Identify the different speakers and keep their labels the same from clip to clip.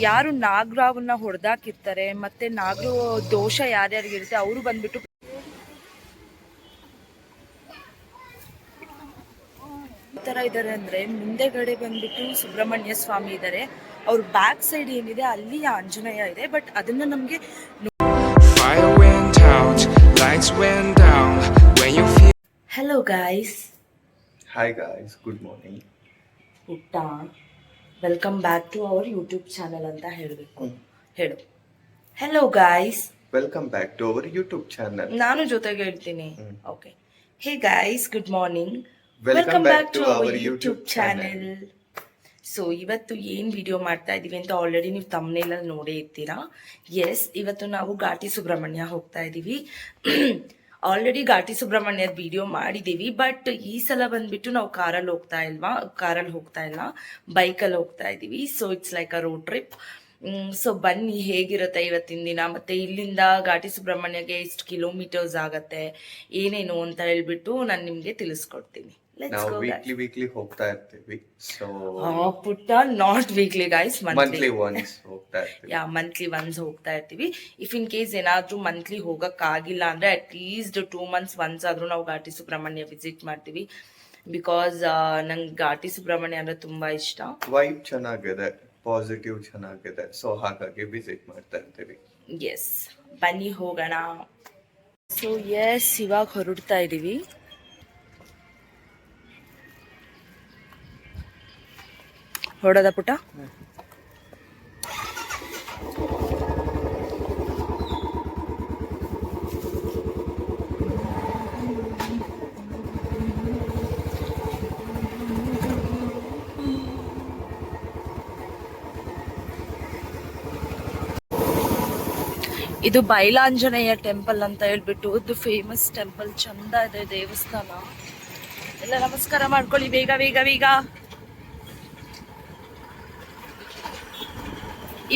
Speaker 1: ಯಾರು ನಾಗರಾವನ್ನ ಹೊಡೆದಾಕಿರ್ತಾರೆ ಮತ್ತೆ ನಾಗರು ದೋಷ ಯಾರ್ಯಾರಿಗಿರುತ್ತೆ ಅವರು ಬಂದ್ಬಿಟ್ಟು ಈ ತರ ಇದ್ದಾರೆ. ಅಂದ್ರೆ ಮುಂದೆಗಡೆ ಬಂದ್ಬಿಟ್ಟು ಸುಬ್ರಹ್ಮಣ್ಯ ಸ್ವಾಮಿ ಇದ್ದಾರೆ, ಅವ್ರ ಬ್ಯಾಕ್ ಸೈಡ್ ಏನಿದೆ ಅಲ್ಲಿ ಆಂಜನೇಯ ಇದೆ. ಬಟ್ ಅದನ್ನ ನಮ್ಗೆ hello guys.
Speaker 2: Hi guys, good morning.
Speaker 1: ಪುಟ್ಟ welcome back to our YouTube channel ಅಂತ ಹೇಳಬೇಕು. ಹೇಳು hello guys,
Speaker 2: welcome back to our YouTube channel.
Speaker 1: ನಾನು ಜೊತೆಗೆ ಹೇಳ್ತೀನಿ. Okay, hey guys, good morning, welcome back to our YouTube channel. So ಇವತ್ತು ಏನು video ಮಾಡ್ತಾ ಇದ್ದೀವಿ ಅಂತ ಆಲ್ರೆಡಿ ನೀವು ತಮ್ಮನೇಲಲ್ಲಿ ನೋಡೇ ಇರ್ತೀರಾ. ಎಸ್, ಇವತ್ತು ನಾವು ಘಾಟಿ ಸುಬ್ರಹ್ಮಣ್ಯ ಹೋಗ್ತಾ ಇದ್ದೀವಿ. ಆಲ್ರೆಡಿ ಘಾಟಿ ಸುಬ್ರಹ್ಮಣ್ಯದ ವಿಡಿಯೋ ಮಾಡಿದ್ದೀವಿ. ಬಟ್ ಈ ಸಲ ಬಂದ್ಬಿಟ್ಟು ನಾವು ಕಾರಲ್ಲಿ ಹೋಗ್ತಾ ಇಲ್ಲ, ಬೈಕಲ್ಲಿ ಹೋಗ್ತಾ ಇದ್ದೀವಿ. So it's like a road trip. So ಬನ್ನಿ ಹೇಗಿರುತ್ತೆ ಇವತ್ತಿನ ದಿನ, ಮತ್ತೆ ಇಲ್ಲಿಂದ ಘಾಟಿ ಸುಬ್ರಹ್ಮಣ್ಯಗೆ ಎಷ್ಟು ಕಿಲೋಮೀಟರ್ಸ್ ಆಗತ್ತೆ, ಏನೇನು ಅಂತ ಹೇಳ್ಬಿಟ್ಟು ನಾನು ನಿಮ್ಗೆ ತಿಳಿಸ್ಕೊಡ್ತೀನಿ.
Speaker 2: ನಾವು ವೀಕ್ಲಿ ಹೋಗ್ತಾ ಇರ್ತೀವಿ. ಸೊ
Speaker 1: ಪುಟ್ಟ not weekly guys,
Speaker 2: monthly once ಹೋಗ್ತಾ ಇರ್ತೀವಿ.
Speaker 1: ಮಂತ್ಲಿ ಒನ್ಸ್ ಹೋಗ್ತಾ ಇರ್ತೀವಿ. ಇಫ್ ಇನ್ ಕೇಸ್ ಏನಾದ್ರೂ ಮಂತ್ಲಿ ಹೋಗಕ್ ಆಗಿಲ್ಲ ಅಂದ್ರೆ ಅಟ್ ಲೀಸ್ಟ್ 2 months ಒನ್ಸ್ ಆದ್ರೂ ನಾವು ಘಾಟಿ ಸುಬ್ರಹ್ಮಣ್ಯ ವಿಸಿಟ್ ಮಾಡ್ತೀವಿ. ಬಿಕಾಸ್ ನಂಗೆ ಘಾಟಿ ಸುಬ್ರಹ್ಮಣ್ಯ ಅಂದ್ರೆ ತುಂಬಾ ಇಷ್ಟ.
Speaker 2: ವೈಬ್ ಚೆನ್ನಾಗಿದೆ, ಪಾಸಿಟಿವ್ ಚೆನ್ನಾಗಿದೆ. ಸೊ ಹಾಗಾಗಿ ವಿಸಿಟ್ ಮಾಡ್ತಾ ಇರ್ತೀವಿ.
Speaker 1: ಎಸ್, ಬನ್ನಿ ಹೋಗೋಣ. ಸೊ ಎಸ್, ಇವಾಗ ಹೊರಡ್ತಾ ಇದೀವಿ. ಹೊಡೋದ ಪುಟ? ಇದು ಬೈಲಾಂಜನೇಯ ಟೆಂಪಲ್ ಅಂತ ಹೇಳ್ಬಿಟ್ಟು ಇದು ಫೇಮಸ್ ಟೆಂಪಲ್. ಚಂದ ಇದೆ ದೇವಸ್ಥಾನ ಎಲ್ಲ. ನಮಸ್ಕಾರ ಮಾಡ್ಕೊಳ್ಳಿ ಬೇಗ ಬೇಗ ಬೇಗ.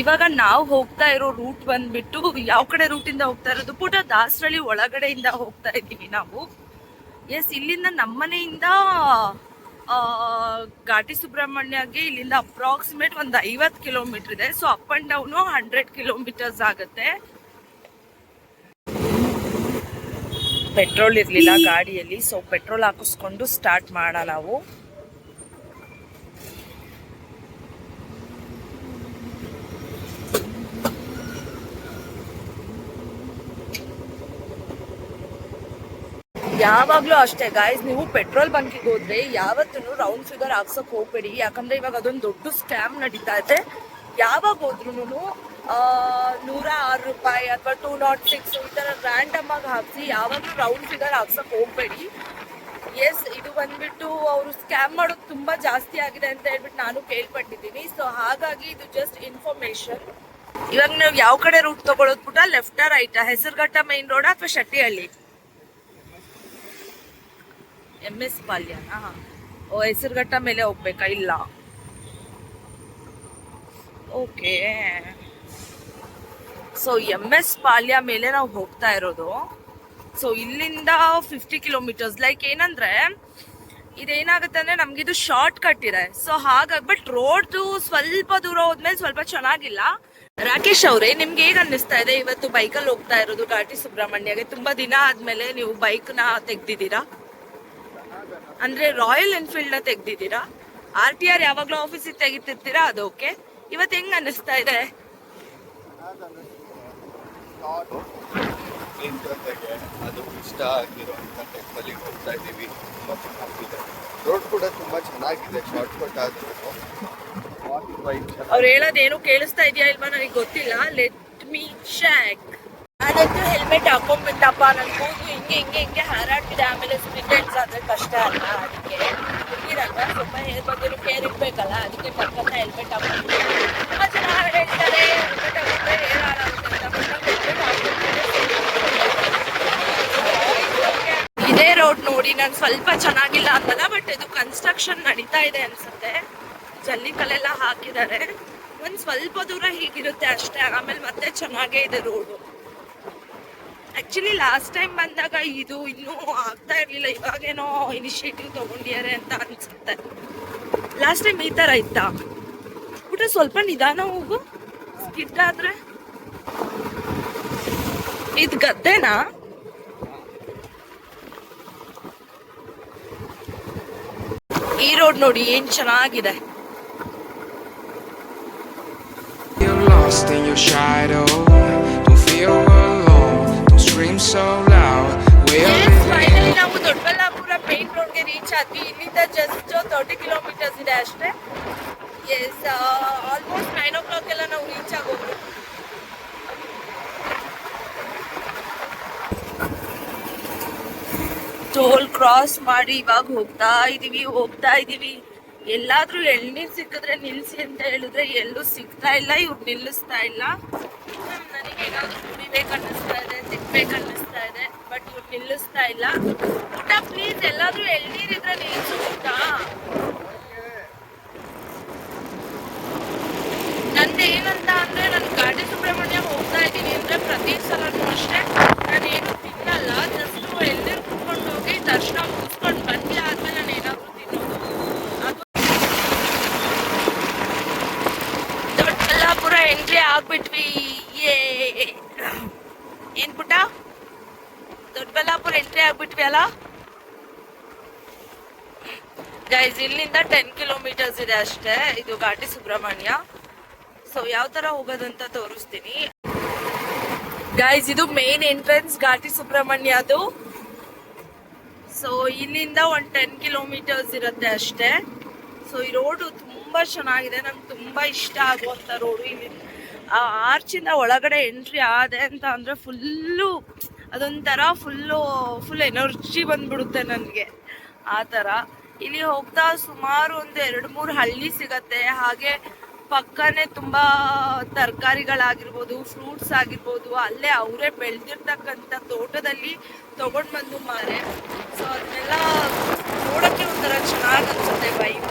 Speaker 1: ಇವಾಗ ನಾವು ಹೋಗ್ತಾ ಇರೋ ರೂಟ್ ಬಂದ್ಬಿಟ್ಟು ಯಾವ ಕಡೆ ರೂಟಿಂದ ಹೋಗ್ತಾ ಇರೋದು ಪುಟ? ದಾಸರಳ್ಳಿ ಒಳಗಡೆಯಿಂದ ಹೋಗ್ತಾ ಇದ್ದೀವಿ ನಾವು. ಎಸ್, ಇಲ್ಲಿಂದ ನಮ್ಮನೆಯಿಂದ ಘಾಟಿ ಸುಬ್ರಹ್ಮಣ್ಯಗೆ ಇಲ್ಲಿಂದ ಅಪ್ರಾಕ್ಸಿಮೇಟ್ ಒಂದು 50 ಕಿಲೋಮೀಟರ್ ಇದೆ. So up and down 100 kilometres ಆಗುತ್ತೆ. ಪೆಟ್ರೋಲ್ ಇರಲಿಲ್ಲ ಗಾಡಿಯಲ್ಲಿ, ಸೊ ಪೆಟ್ರೋಲ್ ಹಾಕಿಸ್ಕೊಂಡು ಸ್ಟಾರ್ಟ್ ಮಾಡೋಣ ನಾವು. ಯಾವಾಗ್ಲೂ ಅಷ್ಟೇ ಗಾಯ್ಸ್, ನೀವು ಪೆಟ್ರೋಲ್ ಬಂಕಿಗೆ ಹೋದ್ರೆ ಯಾವತ್ತೂ ರೌಂಡ್ ಫಿಗರ್ ಹಾಕ್ಸಕ್ ಹೋಗ್ಬೇಡಿ. ಯಾಕಂದ್ರೆ ಇವಾಗ ಅದೊಂದು ದೊಡ್ಡ ಸ್ಕ್ಯಾಮ್ ನಡೀತಾ ಇದೆ. ಯಾವಾಗ ಹೋದ್ರು ₹106 ಅಥವಾ 206 ಈ ತರ ರ್ಯಾಂಡಮ್ ಆಗಿ ಹಾಕ್ಸಿ ಯಾವಾಗ್ಲೂ ರೌಂಡ್ ಫಿಗರ್ ಹಾಕ್ಸಕ್ ಹೋಗ್ಬೇಡಿ. ಎಸ್, ಇದು ಬಂದ್ಬಿಟ್ಟು ಅವರು ಸ್ಕ್ಯಾಮ್ ಮಾಡೋದು ತುಂಬಾ ಜಾಸ್ತಿ ಆಗಿದೆ ಅಂತ ಹೇಳ್ಬಿಟ್ಟು ನಾನು ಕೇಳ್ಪಟ್ಟಿದ್ದೀನಿ. ಸೊ ಹಾಗಾಗಿ ಇದು ಜಸ್ಟ್ ಇನ್ಫಾರ್ಮೇಶನ್. ಇವಾಗ ನಾವು ಯಾವ ಕಡೆ ರೂಟ್ ತಗೊಳ್ಳೋದು ಪುಟ? ಲೆಫ್ಟಾ ರೈಟಾ? ಹೆಸರುಘಟ್ಟ ಮೈನ್ ರೋಡ್ ಅಥವಾ ಶೆಟ್ಟಿಹಳ್ಳಿ? MS ಪಾಳ್ಯನಾ? ಓ, ಹೆಸರುಘಟ್ಟ ಮೇಲೆ ಹೋಗ್ಬೇಕಾ? ಇಲ್ಲ, ಓಕೆ. ಸೊ MS ಪಾಳ್ಯ ಮೇಲೆ ನಾವು ಹೋಗ್ತಾ ಇರೋದು. ಸೊ ಇಲ್ಲಿಂದ 50 ಕಿಲೋಮೀಟರ್ಸ್. ಲೈಕ್ ಏನಂದ್ರೆ ಇದೇನಾಗುತ್ತೆ ಅಂದ್ರೆ ನಮ್ಗಿದು ಶಾರ್ಟ್ ಕಟ್ ಇದೆ. ಸೊ ಹಾಗಾಗಿ ಬಟ್ ರೋಡ್ದು ಸ್ವಲ್ಪ ದೂರ ಹೋದ್ಮೇಲೆ ಸ್ವಲ್ಪ ಚೆನ್ನಾಗಿಲ್ಲ. ರಾಕೇಶ್ ಅವ್ರೆ, ನಿಮ್ಗೆ ಹೇಗ್ ಅನ್ನಿಸ್ತಾ ಇದೆ ಇವತ್ತು ಬೈಕಲ್ಲಿ ಹೋಗ್ತಾ ಇರೋದು ಘಾಟಿ ಸುಬ್ರಹ್ಮಣ್ಯಗೆ? ತುಂಬಾ ದಿನ ಆದ್ಮೇಲೆ ನೀವು ಬೈಕ್ನ ತೆಗ್ದಿದ್ದೀರಾ, ಅಂದ್ರೆ ರಾಯಲ್ ಎನ್ಫೀಲ್ಡ್ ನ ತೆಗ್ದಿದ್ದೀರಾ. RTR ಯಾವಾಗ್ಲೂ ಆಫೀಸಿಗೆ ತೆಗಿತಿರ್ತೀರಾ, ಅದು ಓಕೆ. ಇವತ್ತು ಹೆಂಗ್ ಅನ್ನಿಸ್ತಾ ಇದೆ?
Speaker 2: ಅದು ಇಷ್ಟ ಆಗಿರುವಂತ ಟೆಂಪಲ್ ಹೋಗ್ತಾ ಇದೀವಿ. ರೋಡ್ ಕೂಡ ತುಂಬಾ ಚೆನ್ನಾಗಿದೆ, ಶಾರ್ಟ್ ಕಟ್ ಆದ್ರೂ.
Speaker 1: ಅವ್ರು ಹೇಳೋದೇನು ಕೇಳಿಸ್ತಾ ಇದೆಯಾ ಇಲ್ವಾ ನನಗೆ ಗೊತ್ತಿಲ್ಲ. Let me check. ನಾನಂತೂ ಹೆಲ್ಮೆಟ್ ಹಾಕೊಂಡ್ಬಿಟ್ಟಪ್ಪ. ನನ್ ಕೂದಲು ಹಿಂಗೆ ಹಾರಾಡ್ತಿದೆ. ಆಮೇಲೆ ಸ್ಪಿಟೆಡ್ಸ್ ಆದ್ರೆ ಕಷ್ಟ ಅಲ್ಲ, ಅದಕ್ಕೆ ಹುಡುಗಿರಲ್ವಾ, ಸ್ವಲ್ಪ ಹೇರ್ ಬಗ್ಗೆ ಕೇರ್ ಇರ್ಬೇಕಲ್ಲ, ಅದಕ್ಕೆ ಪಕ್ಕದ ಹೆಲ್ಮೆಟ್ ಹಾಕೊಂಡು. ತುಂಬಾ ಜನ ಹೇಳ್ತಾರೆ ಹೆಲ್ಮೆಟ್ ಹಾಕೊಂಡ್ರೆ ಹೇರ್ ಹಾಳಾಗುತ್ತೆ ಅಂತ. ಇದೇ ರೋಡ್ ನೋಡಿ ನಾನು ಸ್ವಲ್ಪ ಚೆನ್ನಾಗಿಲ್ಲ ಅಂತಲ್ಲ, ಬಟ್ ಇದು ಕನ್ಸ್ಟ್ರಕ್ಷನ್ ನಡೀತಾ ಇದೆ ಅನ್ಸುತ್ತೆ. ಜಲ್ಲಿಕಲ್ಲೆಲ್ಲ ಹಾಕಿದ್ದಾರೆ. ಒಂದ್ ಸ್ವಲ್ಪ ದೂರ ಹೀಗಿರುತ್ತೆ ಅಷ್ಟೇ, ಆಮೇಲೆ ಮತ್ತೆ ಚೆನ್ನಾಗೇ ಇದೆ ರೋಡು. ಆಕ್ಚುಲಿ ಲಾಸ್ಟ್ ಟೈಮ್ ಬಂದಾಗ ಇದು ಇನ್ನೂ ಆಗ್ತಾ ಇರ್ಲಿಲ್ಲ, ಇವಾಗೇನೋ ಇನಿಷಿಯೇಟಿವ್ ತಗೊಂಡಿದ್ದಾರೆ ಅಂತ ಅನ್ಸುತ್ತೆ. ಲಾಸ್ಟ್ ಟೈಮ್ ಈ ತರ ಇತ್ತಾ? ಊಟ ಸ್ವಲ್ಪ ನಿಧಾನ ಹೋಗು. ಸ್ಕಿಡ್ ಆದ್ರೆ ಇದು ಗದ್ದೆನಾ? ಈ ರೋಡ್ ನೋಡಿ ಏನ್ ಚೆನ್ನಾಗಿದೆ.
Speaker 3: You're lost in your shadow. Don't feel alone. Don't scream so loud.
Speaker 1: Finally ನಾವು ದೊಡ್ಡಬಳ್ಳಾಪುರ ಮೇನ್ ರೋಡ್ಗೆ ರೀಚ್ ಆದ್ವಿ. ಇಲ್ಲಿಂದ ಜಸ್ಟ್ 30 ಕಿಲೋಮೀಟರ್ಸ್ ಇದೆ ಅಷ್ಟೇ. ಎಸ್, ಆಲ್ಮೋಸ್ಟ್ 9 o'clock ಎಲ್ಲ ನಾವು ರೀಚ್ ಆಗೋದು. ಟೋಲ್ ಕ್ರಾಸ್ ಮಾಡಿ ಇವಾಗ ಹೋಗ್ತಾ ಇದೀವಿ. ಎಲ್ಲಾದ್ರೂ ಎಳ್ನೀರ್ ಸಿಕ್ಕಿದ್ರೆ ನಿಲ್ಸಿ ಅಂತ ಹೇಳಿದ್ರೆ ಎಲ್ಲೂ ಸಿಗ್ತಾ ಇಲ್ಲ. ಇವ್ರು ನಿಲ್ಲಿಸ್ತಾ ಇಲ್ಲ. ನನಗೆ ಏನಾದ್ರು ಕುಡಿಬೇಕನ್ನಿಸ್ತಾ ಇದೆ, ತಿನ್ಬೇಕನ್ನಿಸ್ತಾ ಇದೆ, ಬಟ್ ಇವ್ರು ನಿಲ್ಲಿಸ್ತಾ ಇಲ್ಲ. ಊಟ ಪ್ಲೀಸ್, ಎಲ್ಲಾದ್ರೂ ಎಳ್ನೀರ್ ಇದ್ರೆ ನಿಲ್ಸು ಊಟ. ನಂದು ಏನಂತ ಅಂದ್ರೆ, ನಾನು ಘಾಟಿ ಸುಬ್ರಹ್ಮಣ್ಯ ಹೋಗ್ತಾ ಇದ್ದೀನಿ ಅಂದ್ರೆ ಪ್ರತಿ ಸಲನೂ ಅಷ್ಟೇ ನಾನೇನು ತಿನ್ನಲ್ಲ. ಜಸ್ಟ್ ಎಳ್ನೀರು ಕುತ್ಕೊಂಡು ಹೋಗಿ ದರ್ಶನ ಮುಗಿಸ್ಕೊಂಡು ಬಂದು ಆದ್ಮೇಲೆ ನಾನು ಏನಾದ್ರು ತಿನ್ನೋದು. ಅದು ದೊಡ್ಡಬಳ್ಳಾಪುರ ಎಂಟ್ರಿ ಆಗ್ಬಿಟ್ವಿ. ಏನ್ ಪುಟ್ಟ, ದೊಡ್ಡಬಳ್ಳಾಪುರ ಎಂಟ್ರಿ ಆಗ್ಬಿಟ್ವಿ ಅಲ್ಲ ಗೈಸ್. ಇಲ್ಲಿಂದ 10 ಕಿಲೋಮೀಟರ್ಸ್ ಇದೆ ಅಷ್ಟೇ ಇದು ಘಾಟಿ ಸುಬ್ರಹ್ಮಣ್ಯ. ಸೊ ಯಾವ ತರ ಹೋಗೋದಂತ ತೋರಿಸ್ತೀನಿ ಗೈಸ್. ಇದು ಮೇನ್ ಎಂಟ್ರೆನ್ಸ್ ಘಾಟಿ ಸುಬ್ರಹ್ಮಣ್ಯದು. ಸೊ ಇಲ್ಲಿಂದ ಒಂದು 10 ಕಿಲೋಮೀಟರ್ಸ್ ಇರುತ್ತೆ ಅಷ್ಟೇ. ಸೊ ಈ ರೋಡು ತುಂಬಾ ಚೆನ್ನಾಗಿದೆ, ನಂಗೆ ತುಂಬಾ ಇಷ್ಟ ಆಗುವಂತ ರೋಡು. ಇಲ್ಲಿ ಆರ್ಚಿಂದ ಒಳಗಡೆ ಎಂಟ್ರಿ ಆದೆ ಅಂತ ಅಂದ್ರೆ ಅದೊಂಥರ ಫುಲ್ ಎನರ್ಜಿ ಬಂದ್ಬಿಡುತ್ತೆ ನನಗೆ ಆ ಥರ. ಇಲ್ಲಿ ಹೋಗ್ತಾ ಸುಮಾರು ಒಂದು 2-3 ಹಳ್ಳಿ ಸಿಗತ್ತೆ. ಹಾಗೆ ಪಕ್ಕನೆ ತುಂಬಾ ತರಕಾರಿಗಳಾಗಿರ್ಬೋದು, ಫ್ರೂಟ್ಸ್ ಆಗಿರ್ಬೋದು, ಅಲ್ಲೇ ಅವರೇ ಬೆಳೆದಿರ್ತಕ್ಕಂಥ ತೋಟದಲ್ಲಿ ತಗೊಂಡು ಬಂದು ಮಾರೆ. ಸೊ ಅದನ್ನೆಲ್ಲ ನೋಡೋಕ್ಕೆ ಒಂಥರ ಚೆನ್ನಾಗಿ ಅನ್ಸುತ್ತೆ ವೈಬ್.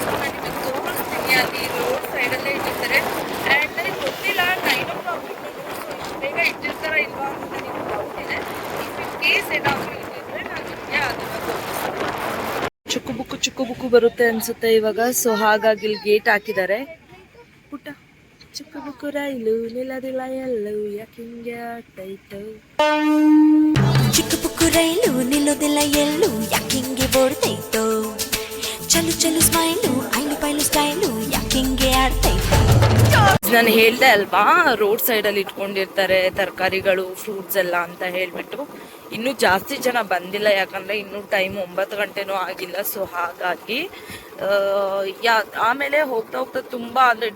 Speaker 1: ಸೊ ನಾನು ನಿಮಗೆ ತೋರಿಸ್ತೀನಿ. ಅಲ್ಲಿ ರೋಡ್ ಸೈಡಲ್ಲೇ ಇಟ್ಟಿರ್ತಾರೆ. ಆ್ಯಂಡ್ ನನಗೆ ಗೊತ್ತಿಲ್ಲ 9 o'clock ಇಷ್ಟು ಬೇಗ ಇಟ್ಟಿರ್ತಾರ ಇಲ್ವಾ ಅಂತ ನನಗೆ ಡೌಟ್ ಇದೆ. ಇಫ್ ಇನ್ ಕೇಸ್ ಏನಾದರೂ ಇಟ್ಟಿದ್ರೆ ನಾನು ನಿಮಗೆ ಅದನ್ನು ತೋರಿಸ್ತೀನಿ. ಚುಕ್ಕು ಬುಕ್ಕು ಬರುತ್ತೆ ಅನ್ಸುತ್ತೆ ಇವಾಗ. ಸೊ ಹಾಗಾಗಿ ಇಲ್ಲಿ ಗೇಟ್ ಹಾಕಿದ್ದಾರೆ. ಪುಟ್ಟ ಚಿಕ್ಕ ಬುಕ್ಕು ರೈಲು ನಿಲ್ಲದಿಲ್ಲ ಎಲ್ಲೂ ಯಾಕಿಂಗೆ ಆಗ್ತೈತು.
Speaker 4: ಚಿಕ್ಕ ಬುಕ್ಕು ರೈಲು ನಿಲ್ಲೋದಿಲ್ಲ ಎಲ್ಲೂ ಯಾಕಿಂಗೆ ಓಡ್ತೈತೋ. ಚಲು ಚಲು ಸ್ಮೈಲು ಐಲು ಪೈಲು ಸ್ಟೈಲು ಯಾಕಿಂಗೆ ಆಡ್ತೈತೋ.
Speaker 1: ನಾನು ಹೇಳ್ದೆ ಅಲ್ವಾ, ರೋಡ್ ಸೈಡಲ್ಲಿ ಇಟ್ಕೊಂಡಿರ್ತಾರೆ ತರಕಾರಿಗಳು, ಫ್ರೂಟ್ಸ್ ಎಲ್ಲ ಅಂತ ಹೇಳ್ಬಿಟ್ಟು. ಇನ್ನೂ ಜಾಸ್ತಿ ಜನ ಬಂದಿಲ್ಲ, ಯಾಕಂದರೆ ಇನ್ನೂ ಟೈಮ್ 9 ಗಂಟೆನೂ ಆಗಿಲ್ಲ. ಸೊ ಹಾಗಾಗಿ ಆಮೇಲೆ ಹೋಗ್ತಾ ತುಂಬ ಅಂದರೆ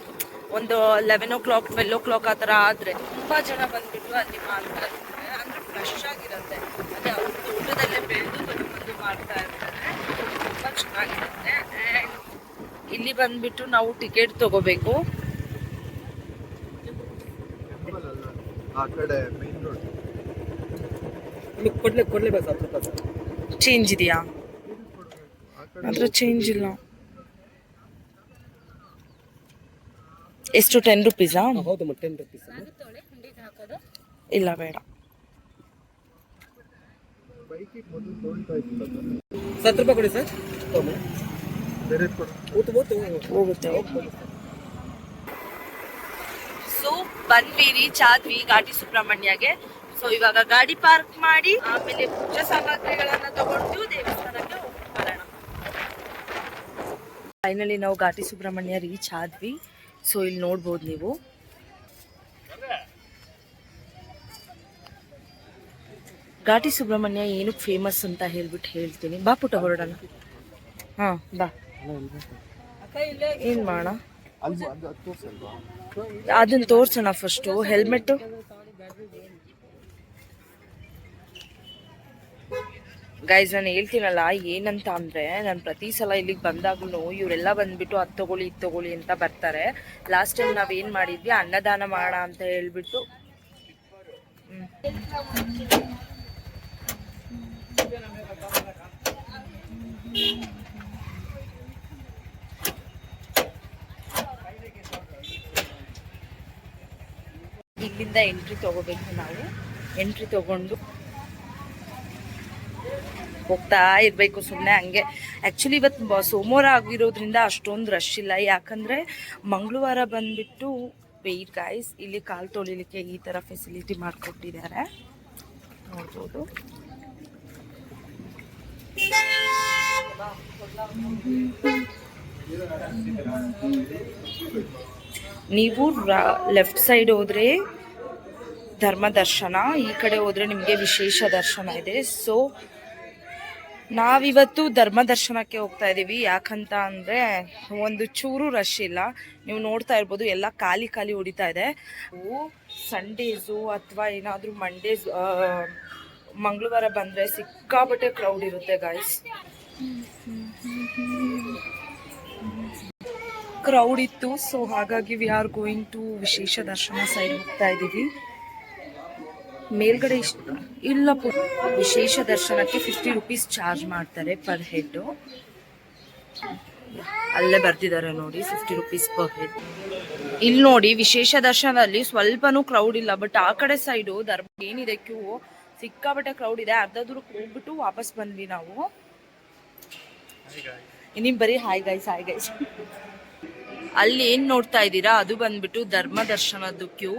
Speaker 1: ಒಂದು 11 o'clock 12 o'clock ಆ ಥರ ಆದರೆ ತುಂಬ ಜನ ಬಂದ್ಬಿಟ್ಟು ಅಲ್ಲಿ ಮಾರ್ತಾ ಇರ್ತಾರೆ. ಅಂದರೆ ಫ್ರೆಶ್ ಆಗಿರುತ್ತೆ, ಅದೇ ಅವ್ರ ತೋಟದಲ್ಲೇ ಬೆಳೆದು ತಗೊಂಡ್ಬಂದು ಮಾಡ್ತಾ ಇರ್ತಾರೆ. ತುಂಬ ಚೆನ್ನಾಗಿರುತ್ತೆ. ಆ್ಯಂಡ್ ಇಲ್ಲಿ ಬಂದ್ಬಿಟ್ಟು ನಾವು ಟಿಕೆಟ್ ತಗೋಬೇಕು. ಚೇಂಜ್ ಇದೆಯಾ? ಅದ್ರ ಚೇಂಜ್ ಇಲ್ಲ. ಎಷ್ಟು 10 ರೂಪೀಸಾ?
Speaker 5: ಹೌದು, 10 ರೂಪೀಸ್.
Speaker 1: ಇಲ್ಲ ಬೇಡ.
Speaker 5: 7 ರೂಪಾಯಿ ಕೊಡಿ ಸರ್.
Speaker 1: ಹೋಗುತ್ತೆ. ಸೊ ಬಂದ್ವಿ, ರೀಚ್ ಆದ್ವಿ ಘಾಟಿ ಸುಬ್ರಹ್ಮಣ್ಯಗೆ. ಸೊ ಇವಾಗ ಗಾಡಿ ಪಾರ್ಕ್ ಮಾಡಿ ಆಮೇಲೆ ಪೂಜಾ ಸಾಮಗ್ರಿಗಳನ್ನ ತಗೊಂಡು ದೇವಸ್ಥಾನಕ್ಕೆ ಹೋಗ್ಬಿಟ್ಟು ಬರೋಣ. ಫೈನಲಿ ನಾವು ಘಾಟಿ ಸುಬ್ರಹ್ಮಣ್ಯ ರೀಚ್ ಆದ್ವಿ. ಸೊ ಇಲ್ಲಿ ನೋಡ್ಬೋದು ನೀವು. ಘಾಟಿ ಸುಬ್ರಹ್ಮಣ್ಯ ಏನಕ್ಕೆ ಫೇಮಸ್ ಅಂತ ಹೇಳ್ತೀನಿ. ಬಾ ಪುಟ್ಟ ಹೊರಡೋಣ. ಹಾ ಬಾ. ಏನ್ ಮಾಡೋಣ, ಅದನ್ನ ತೋರ್ಸೋಣ ಫಸ್ಟು. ಹೆಲ್ಮೆಟ್ ಗೈಸ್, ನಾನು ಹೇಳ್ತೀನಲ್ಲ ಏನಂತ ಅಂದರೆ, ನಾನು ಪ್ರತಿ ಸಲ ಇಲ್ಲಿಗೆ ಬಂದಾಗ್ಲೂ ಇವರೆಲ್ಲ ಬಂದ್ಬಿಟ್ಟು ಅದು ತಗೊಳ್ಳಿ ಇದು ತಗೊಳ್ಳಿ ಅಂತ ಬರ್ತಾರೆ. ಲಾಸ್ಟ್ ಟೈಮ್ ನಾವೇನು ಮಾಡಿದ್ವಿ, ಅನ್ನದಾನ ಮಾಡೋಣ ಅಂತ ಹೇಳ್ಬಿಟ್ಟು ಇಲ್ಲಿಂದ ಎಂಟ್ರಿ ತಗೋಬೇಕು. ನಾವು ಎಂಟ್ರಿ ತಗೊಂಡು ಹೋಗ್ತಾ ಇರಬೇಕು ಸುಮ್ಮನೆ ಹಂಗೆ. ಆ್ಯಕ್ಚುಲಿ ಇವತ್ತು ಸೋಮವಾರ ಆಗಿರೋದ್ರಿಂದ ಅಷ್ಟೊಂದು ರಶ್ ಇಲ್ಲ, ಯಾಕಂದರೆ ಮಂಗಳವಾರ ಬಂದುಬಿಟ್ಟು ವೆಯ್ಟ್ ಗೈಸ್, ಇಲ್ಲಿ ಕಾಲು ತೊಳಿಲಿಕ್ಕೆ ಈ ಥರ ಫೆಸಿಲಿಟಿ ಮಾಡಿಕೊಟ್ಟಿದ್ದಾರೆ, ನೋಡ್ಬೋದು. ನೀವು ಲೆಫ್ಟ್ ಸೈಡ್ ಹೋದರೆ ಧರ್ಮ ದರ್ಶನ, ಈ ಕಡೆ ಹೋದರೆ ನಿಮಗೆ ವಿಶೇಷ ದರ್ಶನ ಇದೆ. ಸೊ ನಾವಿವತ್ತು ಧರ್ಮ ದರ್ಶನಕ್ಕೆ ಹೋಗ್ತಾ ಇದ್ದೀವಿ. ಯಾಕಂತ ಅಂದರೆ ಒಂದು ಚೂರು ರಶ್ ಇಲ್ಲ, ನೀವು ನೋಡ್ತಾ ಇರ್ಬೋದು ಎಲ್ಲ ಖಾಲಿ ಖಾಲಿ ಹೊಡಿತಾ ಇದೆ. ಸಂಡೇಸು ಅಥವಾ ಏನಾದರೂ ಮಂಡೇಸ್ ಮಂಗಳವಾರ ಬಂದರೆ ಸಿಕ್ಕಾಪಟ್ಟೆ ಕ್ರೌಡ್ ಇರುತ್ತೆ ಗಾಯ್ಸ್. ಕ್ರೌಡ್ ಇತ್ತು, ಸೊ ಹಾಗಾಗಿ ವಿ ಆರ್ ಗೋಯಿಂಗ್ ಟು ವಿಶೇಷ ದರ್ಶನ ಸೈಡ್ ಹೋಗ್ತಾ ಇದ್ದೀವಿ. ಮೇಲ್ಗಡೆ ಇಲ್ಲ, ವಿಶೇಷ ದರ್ಶನಕ್ಕೆ 50 ರೂಪೀಸ್ ಚಾರ್ಜ್ ಮಾಡ್ತಾರೆ ಪರ್ ಹೆಡ್. ಅಲ್ಲೇ ಬರ್ತಿದ್ದಾರೆ ನೋಡಿ, 50 ರೂಪೀಸ್ ಪರ್ ಹೆಡ್. ಇಲ್ಲಿ ನೋಡಿ, ವಿಶೇಷ ದರ್ಶನದಲ್ಲಿ ಸ್ವಲ್ಪನೂ ಕ್ರೌಡ್ ಇಲ್ಲ, ಬಟ್ ಆ ಕಡೆ ಸೈಡು ಏನಿದೆ ಕ್ಯೂ ಸಿಕ್ಕಾಪಟ್ಟೆ ಕ್ರೌಡ್ ಇದೆ. ಅರ್ಧ ದೂರಕ್ಕೆ ಹೋಗ್ಬಿಟ್ಟು ವಾಪಸ್ ಬಂದ್ವಿ ನಾವು. ನೀವು ಬರೀ ಹಾಯ್ ಗೈಸ್ ಹಾಯ್ ಗೈಸ್. ಅಲ್ಲಿ ಏನು ನೋಡ್ತಾ ಇದ್ದೀರಾ ಅದು ಬಂದ್ಬಿಟ್ಟು ಧರ್ಮ ದರ್ಶನದ್ದು ಕ್ಯೂ.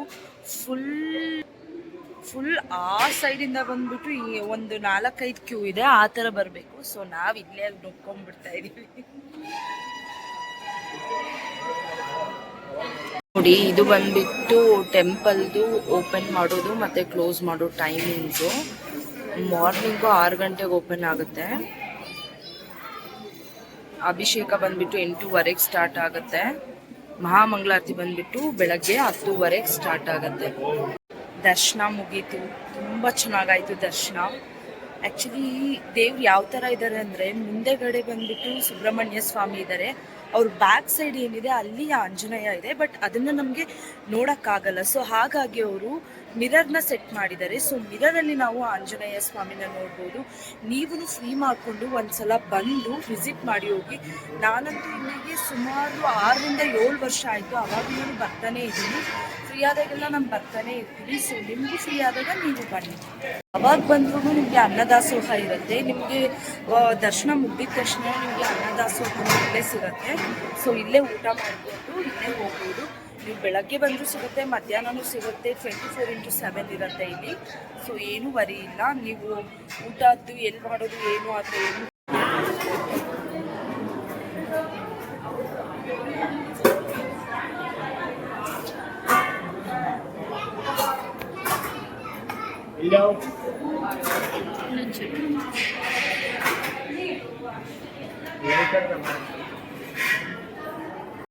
Speaker 1: ಫುಲ್ ಆ ಸೈಡಿಂದ ಬಂದ್ಬಿಟ್ಟು ಈ ಒಂದು 4-5 ಕ್ಯೂ ಇದೆ, ಆ ಥರ ಬರಬೇಕು. ಸೊ ನಾವು ಇಲ್ಲೇ ನುಗ್ಕೊಂಡ್ಬಿಡ್ತಾ ಇದ್ದೀವಿ ನೋಡಿ. ಇದು ಬಂದ್ಬಿಟ್ಟು ಟೆಂಪಲ್ದು ಓಪನ್ ಮಾಡೋದು ಮತ್ತು ಕ್ಲೋಸ್ ಮಾಡೋ ಟೈಮಿಂಗ್ಸು. ಮಾರ್ನಿಂಗು 6 ಗಂಟೆಗೆ ಓಪನ್ ಆಗುತ್ತೆ. ಅಭಿಷೇಕ ಬಂದ್ಬಿಟ್ಟು 8:30 ಸ್ಟಾರ್ಟ್ ಆಗುತ್ತೆ. ಮಹಾಮಂಗಳಾರತಿ ಬಂದ್ಬಿಟ್ಟು ಬೆಳಗ್ಗೆ 10:00 ಸ್ಟಾರ್ಟ್ ಆಗುತ್ತೆ. ದರ್ಶನ ಮುಗೀತು, ತುಂಬ ಚೆನ್ನಾಗಾಯಿತು ದರ್ಶನ. ಆ್ಯಕ್ಚುಲಿ ದೇವ್ರು ಯಾವ ಥರ ಇದ್ದಾರೆ ಅಂದರೆ, ಮುಂದೆಗಡೆ ಬಂದ್ಬಿಟ್ಟು ಸುಬ್ರಹ್ಮಣ್ಯ ಸ್ವಾಮಿ ಇದ್ದಾರೆ, ಅವ್ರ ಬ್ಯಾಕ್ ಸೈಡ್ ಏನಿದೆ ಅಲ್ಲಿ ಆಂಜನೇಯ ಇದೆ, ಬಟ್ ಅದನ್ನು ನಮಗೆ ನೋಡೋಕ್ಕಾಗಲ್ಲ. ಸೊ ಹಾಗಾಗಿ ಅವರು ಮಿರರ್ನ ಸೆಟ್ ಮಾಡಿದ್ದಾರೆ. ಸೊ ಮಿರರಲ್ಲಿ ನಾವು ಆಂಜನೇಯ ಸ್ವಾಮಿನ ನೋಡ್ಬೋದು. ನೀವು ಫ್ರೀ ಮಾಡಿಕೊಂಡು ಒಂದ್ಸಲ ಬಂದು ವಿಸಿಟ್ ಮಾಡಿ ಹೋಗಿ. ನಾನಂತೂ ಇಲ್ಲಿಗೆ ಸುಮಾರು 6-7 ವರ್ಷ ಆಯಿತು, ಅವಾಗ ನಾನು ಬರ್ತಾನೆ ಇದ್ದೀನಿ. ಫ್ರೀ ಆದಾಗೆಲ್ಲ ನಾನು ಬರ್ತಾನೆ ಇರ್ತೀನಿ. ಸೊ ನಿಮಗೂ ಫ್ರೀ ಆದಾಗ ನೀವು ಬನ್ನಿ. ಅವಾಗ ಬಂದ್ರೂ ನಿಮಗೆ ಅನ್ನದಾಸೋಹ ಇರುತ್ತೆ. ನಿಮಗೆ ದರ್ಶನ ಮುಗಿದ ತಕ್ಷಣ ನಿಮಗೆ ಅನ್ನದಾಸೋಹ ಇಲ್ಲೇ ಸಿಗುತ್ತೆ. ಸೊ ಇಲ್ಲೇ ಊಟ ಮಾಡ್ಕೊಂಡು ಇಲ್ಲೇ ಹೋಗ್ಬೋದು. ನೀವು ಬೆಳಗ್ಗೆ ಬಂದರೂ ಸಿಗುತ್ತೆ, ಮಧ್ಯಾಹ್ನವೂ ಸಿಗುತ್ತೆ. 24/7 ಇರುತ್ತೆ ಇಲ್ಲಿ. ಸೊ ಏನೂ ವರಿ ಇಲ್ಲ. ನೀವು ಊಟದ್ದು ಎಲ್ಲಿ ಮಾಡೋದು ಏನು ಅದು ಏನು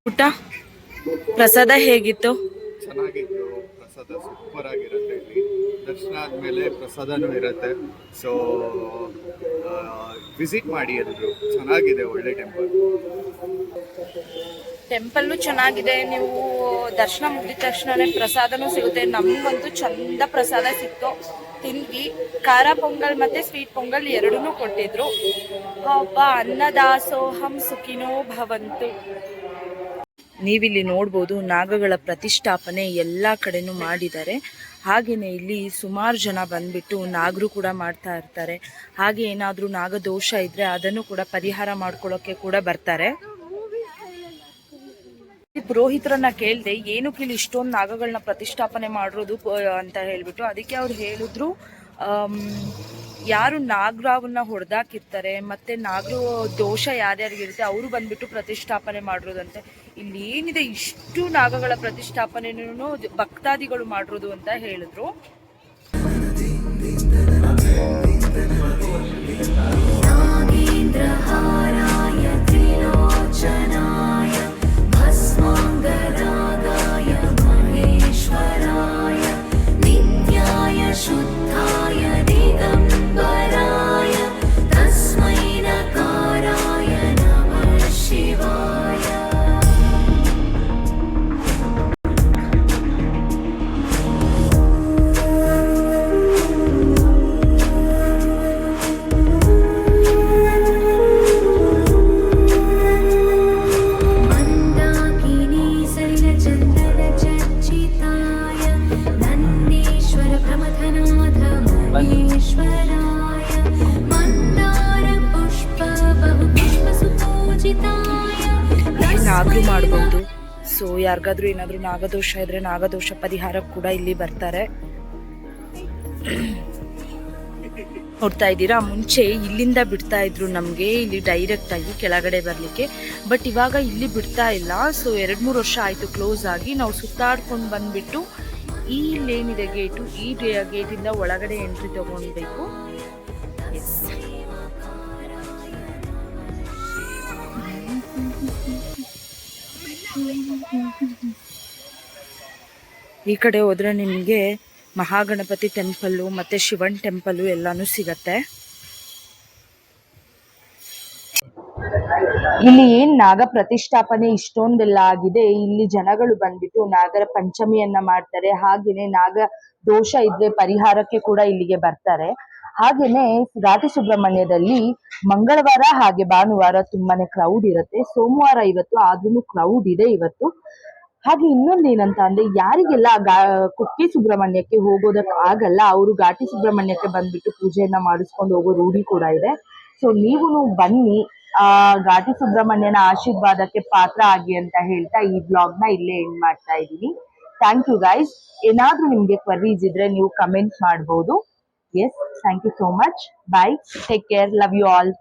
Speaker 1: ಊಟ ಪ್ರಸಾದ ಹೇಗಿತ್ತು?
Speaker 2: ಚೆನ್ನಾಗಿತ್ತು. ಪ್ರಸಾದ ಸೂಪರ್ ಆಗಿರುತ್ತೆ. ಇಲ್ಲಿ ದರ್ಶನ ಆದಮೇಲೆ ಪ್ರಸಾದನೂ ಇರುತ್ತೆ. ಸೊ ವಿಸಿಟ್ ಮಾಡಿ ಎಲ್ಲರೂ. ಚೆನ್ನಾಗಿದೆ, ಒಳ್ಳೆ
Speaker 1: ಟೆಂಪಲ್ಲು ಚೆನ್ನಾಗಿದೆ. ನೀವು ದರ್ಶನ ಮುಗಿದ ತಕ್ಷಣನೇ ಪ್ರಸಾದನೂ ಸಿಗುತ್ತೆ. ನಮಗಂತೂ ಚಂದ ಪ್ರಸಾದ ಸಿಕ್ತು, ತಿಂದ್ವಿ. ಖಾರ ಪೊಂಗಲ್ ಮತ್ತು ಸ್ವೀಟ್ ಪೊಂಗಲ್ ಎರಡೂ ಕೊಟ್ಟಿದ್ರು. ಹಬ್ಬ ಅನ್ನದಾಸೋಹಂ ಸುಖಿನೋ ಭವಂತು. ನೀವಿಲ್ಲಿ ನೋಡ್ಬೋದು ನಾಗಗಳ ಪ್ರತಿಷ್ಠಾಪನೆ ಎಲ್ಲ ಕಡೆನೂ ಮಾಡಿದ್ದಾರೆ. ಹಾಗೆಯೇ ಇಲ್ಲಿ ಸುಮಾರು ಜನ ಬಂದ್ಬಿಟ್ಟು ನಾಗರು ಕೂಡ ಮಾಡ್ತಾ ಇರ್ತಾರೆ. ಹಾಗೆ ಏನಾದರೂ ನಾಗದೋಷ ಇದ್ದರೆ ಅದನ್ನು ಕೂಡ ಪರಿಹಾರ ಮಾಡ್ಕೊಳ್ಳೋಕ್ಕೆ ಕೂಡ ಬರ್ತಾರೆ. ಪುರೋಹಿತರನ್ನ ಕೇಳಿದೆ ಏನಕ್ಕೆ ಇಲ್ಲಿ ಇಷ್ಟೊಂದು ನಾಗಗಳನ್ನ ಪ್ರತಿಷ್ಠಾಪನೆ ಮಾಡಿರೋದು ಅಂತ ಹೇಳ್ಬಿಟ್ಟು. ಅದಕ್ಕೆ ಅವ್ರು ಹೇಳಿದ್ರು, ಯಾರು ನಾಗರಾವನ್ನ ಹೊಡೆದಾಕಿರ್ತಾರೆ ಮತ್ತು ನಾಗರು ದೋಷ ಯಾರ್ಯಾರಿಗಿರುತ್ತೆ ಅವರು ಬಂದ್ಬಿಟ್ಟು ಪ್ರತಿಷ್ಠಾಪನೆ ಮಾಡಿರೋದಂತೆ. ಇಲ್ಲಿ ಏನಿದೆ ಇಷ್ಟು ನಾಗಗಳ ಪ್ರತಿಷ್ಠಾಪನೆನೂ ಭಕ್ತಾದಿಗಳು ಮಾಡಿರೋದು ಅಂತ ಹೇಳಿದ್ರು. ನಾಗರು ಮಾಡ್ಬೋದು. ಸೊ ಯಾರಿಗಾದ್ರೂ ಏನಾದರೂ ನಾಗದೋಷ ಇದ್ರೆ ನಾಗದೋಷ ಪರಿಹಾರಕ್ಕೆ ಕೂಡ ಇಲ್ಲಿ ಬರ್ತಾರೆ. ನೋಡ್ತಾ ಇದ್ದೀರಾ, ಮುಂಚೆ ಇಲ್ಲಿಂದ ಬಿಡ್ತಾ ಇದ್ರು ನಮಗೆ ಇಲ್ಲಿ ಡೈರೆಕ್ಟ್ ಆಗಿ ಕೆಳಗಡೆ ಬರಲಿಕ್ಕೆ. ಬಟ್ ಇವಾಗ ಇಲ್ಲಿ ಬಿಡ್ತಾ ಇಲ್ಲ. ಸೊ 2-3 ವರ್ಷ ಆಯಿತು ಕ್ಲೋಸ್ ಆಗಿ. ನಾವು ಸುತ್ತಾಡ್ಕೊಂಡು ಬಂದ್ಬಿಟ್ಟು ಈ ಲೇನಿದೆ ಗೇಟು, ಈ ಗೇಟಿಂದ ಒಳಗಡೆ ಎಂಟ್ರಿ ತಗೊಳ್ಬೇಕು. ಎಸ್, ಈ ಕಡೆ ಹೋದ್ರೆ ನಿಮಗೆ ಮಹಾಗಣಪತಿ ಟೆಂಪಲ್ಲು ಮತ್ತು ಶಿವನ್ ಟೆಂಪಲ್ಲು ಎಲ್ಲಾನು ಸಿಗತ್ತೆ. ಇಲ್ಲಿ ಏನ್ ನಾಗ ಪ್ರತಿಷ್ಠಾಪನೆ ಇಷ್ಟೊಂದೆಲ್ಲ ಆಗಿದೆ, ಇಲ್ಲಿ ಜನಗಳು ಬಂದ್ಬಿಟ್ಟು ನಾಗರ ಪಂಚಮಿಯನ್ನ ಮಾಡ್ತಾರೆ. ಹಾಗೇನೆ ನಾಗ ದೋಷ ಇದ್ರೆ ಪರಿಹಾರಕ್ಕೆ ಕೂಡ ಇಲ್ಲಿಗೆ ಬರ್ತಾರೆ. ಹಾಗೇನೆ ಘಾಟಿ ಸುಬ್ರಹ್ಮಣ್ಯದಲ್ಲಿ ಮಂಗಳವಾರ ಹಾಗೆ ಭಾನುವಾರ ತುಂಬಾನೇ ಕ್ರೌಡ್ ಇರುತ್ತೆ. ಸೋಮವಾರ ಇವತ್ತು ಆದ್ರೂ ಕ್ರೌಡ್ ಇದೆ ಇವತ್ತು. ಹಾಗೆ ಇನ್ನೊಂದು ಏನಂತ ಅಂದ್ರೆ, ಯಾರಿಗೆಲ್ಲ ಕುಕ್ಕೆ ಸುಬ್ರಹ್ಮಣ್ಯಕ್ಕೆ ಹೋಗೋದಕ್ಕೆ ಆಗಲ್ಲ ಅವರು ಘಾಟಿ ಸುಬ್ರಹ್ಮಣ್ಯಕ್ಕೆ ಬಂದ್ಬಿಟ್ಟು ಪೂಜೆಯನ್ನ ಮಾಡಿಸ್ಕೊಂಡು ಹೋಗೋ ರೂಢಿ ಕೂಡ ಇದೆ. ಸೊ ನೀವು ಬನ್ನಿ, ಘಾಟಿ ಸುಬ್ರಹ್ಮಣ್ಯನ ಆಶೀರ್ವಾದಕ್ಕೆ ಪಾತ್ರ ಆಗಿ ಅಂತ ಹೇಳ್ತಾ ಈ ಬ್ಲಾಗ್ ನ ಇಲ್ಲೇ ಎಂಡ್ ಮಾಡ್ತಾ ಇದ್ದೀನಿ. Thank you guys. ಏನಾದ್ರೂ ನಿಮ್ಗೆ ಕ್ವರೀಸ್ ಇದ್ರೆ ನೀವು ಕಮೆಂಟ್ ಮಾಡ್ಬೋದು. Yes, thank you so much. Bye, take care, love you all.